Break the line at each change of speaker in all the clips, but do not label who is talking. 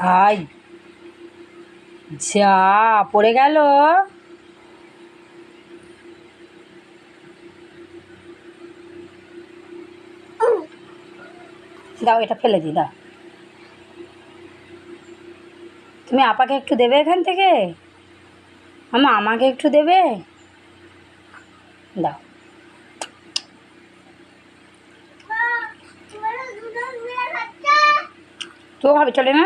High, যা পড়ে গেল। দাও, এটা ফেলে দিই, দাও। তুমি আপাকে একটু দেবে এখান থেকে? আমাকে একটু দেবে? দাও। তো হবে, চলে না?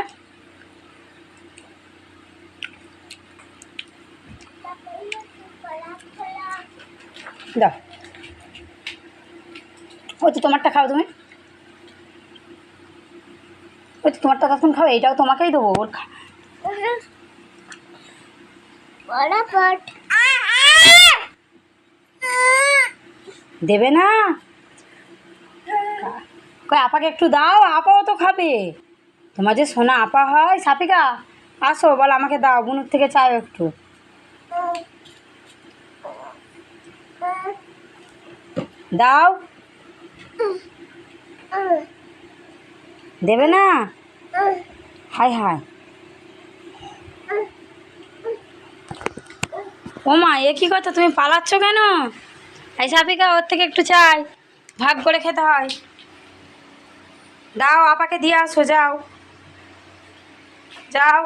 দাও। ওই তো তোমারটা খাও তুমি। ওই তো তোমারটা তখন খাও, এইটাও তোমাকেই দেবো। ওর দেবে না? কই আপাকে একটু দাও, আপাও তো খাবে। তোমার যে সোনা আপা হয়। সাপিকা, আসো, বল আমাকে দাও, বুনুর থেকে চাও একটু। দাও। দেবে না? হাই হাই, ও মা, এ কী কথা, তুমি পালাচ্ছ কেন? এই সাপিকা, ওর থেকে একটু চাই, ভাগ করে খেতে হয়। দাও, আপাকে দিয়ে আসো, যাও যাও।